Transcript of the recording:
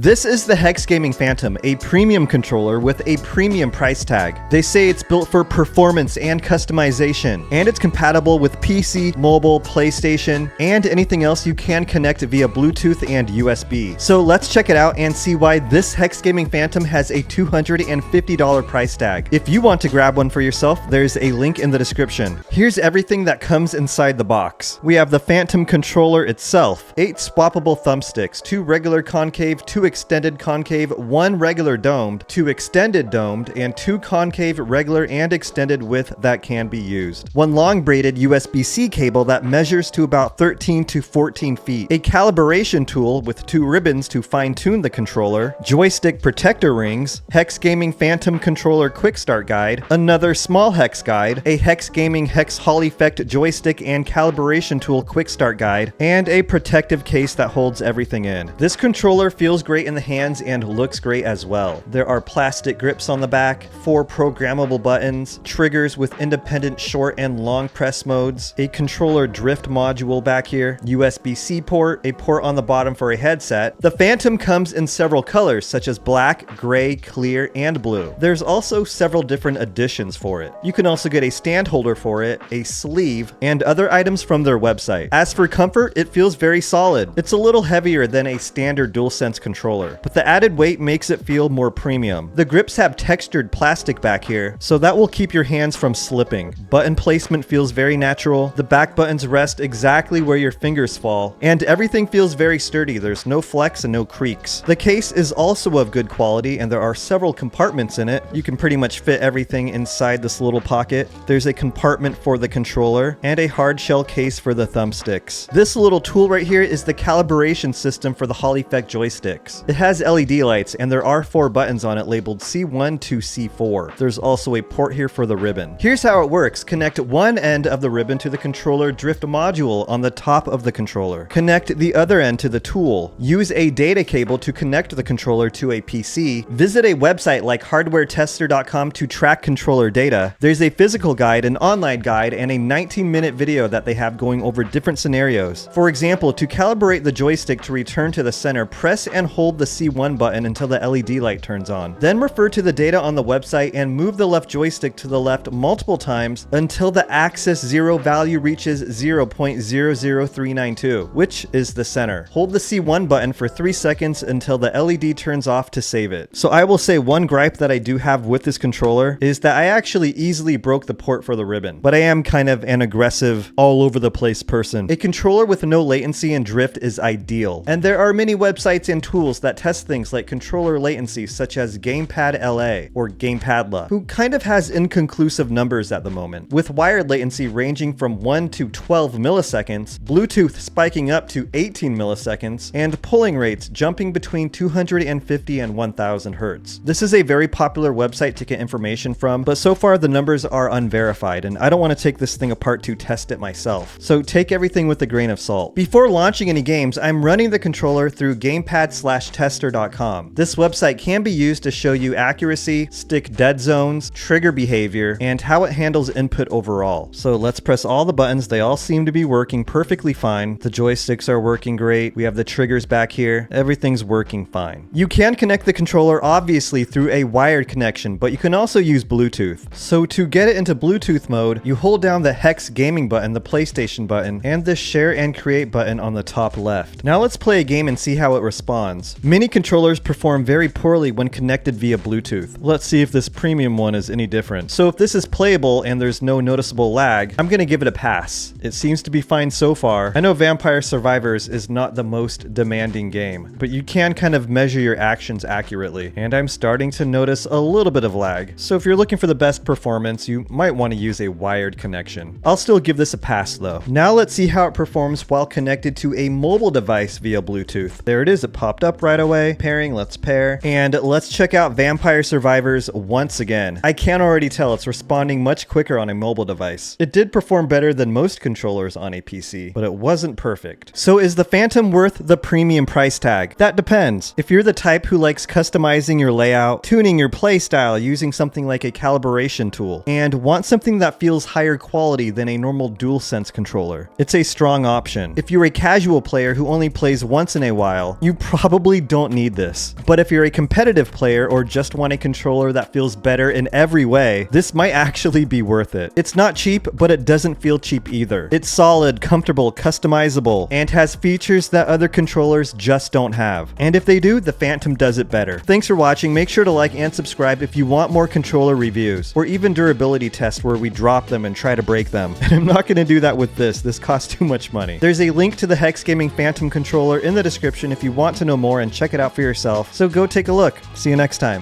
This is the HexGaming Phantom, a premium controller with a premium price tag. They say it's built for performance and customization, and it's compatible with PC, mobile, PlayStation, and anything else you can connect via Bluetooth and USB. So let's check it out and see why this HexGaming Phantom has a $250 price tag. If you want to grab one for yourself, there's a link in the description. Here's everything that comes inside the box. We have the Phantom controller itself, 8 swappable thumbsticks, 2 regular concave, 2 extended concave, 1 regular domed, 2 extended domed, and 2 concave regular and extended width that can be used. 1 long braided USB-C cable that measures to about 13 to 14 feet. A calibration tool with 2 ribbons to fine-tune the controller. Joystick protector rings. HexGaming Phantom controller quick start guide. Another small hex guide. A HexGaming Hex Hall Effect joystick and calibration tool quick start guide. And a protective case that holds everything in. This controller feels great in the hands and looks great as well. There are plastic grips on the back, 4 programmable buttons, triggers with independent short and long press modes, a controller drift module back here, USB-C port, a port on the bottom for a headset. The Phantom comes in several colors such as black, gray, clear, and blue. There's also several different additions for it. You can also get a stand holder for it, a sleeve, and other items from their website. As for comfort, it feels very solid. It's a little heavier than a standard DualSense controller, but the added weight makes it feel more premium. The grips have textured plastic back here, so that will keep your hands from slipping. Button placement feels very natural. The back buttons rest exactly where your fingers fall, and everything feels very sturdy. There's no flex and no creaks. The case is also of good quality, and there are several compartments in it. You can pretty much fit everything inside this little pocket. There's a compartment for the controller and a hard shell case for the thumbsticks. This little tool right here is the calibration system for the Hall Effect joysticks. It has LED lights, and there are 4 buttons on it labeled C1 to C4. There's also a port here for the ribbon. Here's how it works. Connect one end of the ribbon to the controller drift module on the top of the controller. Connect the other end to the tool. Use a data cable to connect the controller to a PC. Visit a website like hardwaretester.com to track controller data. There's a physical guide, an online guide, and a 19-minute video that they have going over different scenarios. For example, to calibrate the joystick to return to the center, press and hold the C1 button until the LED light turns on. Then refer to the data on the website and move the left joystick to the left multiple times until the axis 0 value reaches 0.00392, which is the center. Hold the C1 button for 3 seconds until the LED turns off to save it. So I will say one gripe that I do have with this controller is that I actually easily broke the port for the ribbon, but I am kind of an aggressive, all over the place person. A controller with no latency and drift is ideal, and there are many websites and tools that test things like controller latency, such as Gamepad LA or Gamepadla, who kind of has inconclusive numbers at the moment, with wired latency ranging from 1 to 12 milliseconds, Bluetooth spiking up to 18 milliseconds, and pulling rates jumping between 250 and 1000 hertz. This is a very popular website to get information from, but so far the numbers are unverified, and I don't want to take this thing apart to test it myself. So take everything with a grain of salt. Before launching any games, I'm running the controller through gamepad/tester.com. This website can be used to show you accuracy, stick dead zones, trigger behavior, and how it handles input overall. So let's press all the buttons. They all seem to be working perfectly fine. The joysticks are working great. We have the triggers back here. Everything's working fine. You can connect the controller obviously through a wired connection, but you can also use Bluetooth. So to get it into Bluetooth mode, you hold down the Hex Gaming button, the PlayStation button, and the Share and Create button on the top left. Now let's play a game and see how it responds. Many controllers perform very poorly when connected via Bluetooth. Let's see if this premium one is any different. So if this is playable and there's no noticeable lag, I'm gonna give it a pass. It seems to be fine so far. I know Vampire Survivors is not the most demanding game, but you can kind of measure your actions accurately, and I'm starting to notice a little bit of lag. So if you're looking for the best performance, you might want to use a wired connection. I'll still give this a pass though. Now let's see how it performs while connected to a mobile device via Bluetooth. There it is, it popped up right away. Pairing, let's pair. And let's check out Vampire Survivors once again. I can already tell it's responding much quicker on a mobile device. It did perform better than most controllers on a PC, but it wasn't perfect. So is the Phantom worth the premium price tag? That depends. If you're the type who likes customizing your layout, tuning your playstyle using something like a calibration tool, and want something that feels higher quality than a normal DualSense controller, it's a strong option. If you're a casual player who only plays once in a while, you probably probably don't need this. But if you're a competitive player or just want a controller that feels better in every way, this might actually be worth it. It's not cheap, but it doesn't feel cheap either. It's solid, comfortable, customizable, and has features that other controllers just don't have. And if they do, the Phantom does it better. Thanks for watching. Make sure to like and subscribe if you want more controller reviews, or even durability tests where we drop them and try to break them. And I'm not going to do that with this. This costs too much money. There's a link to the HexGaming Phantom controller in the description if you want to know more and check it out for yourself. So go take a look. See you next time.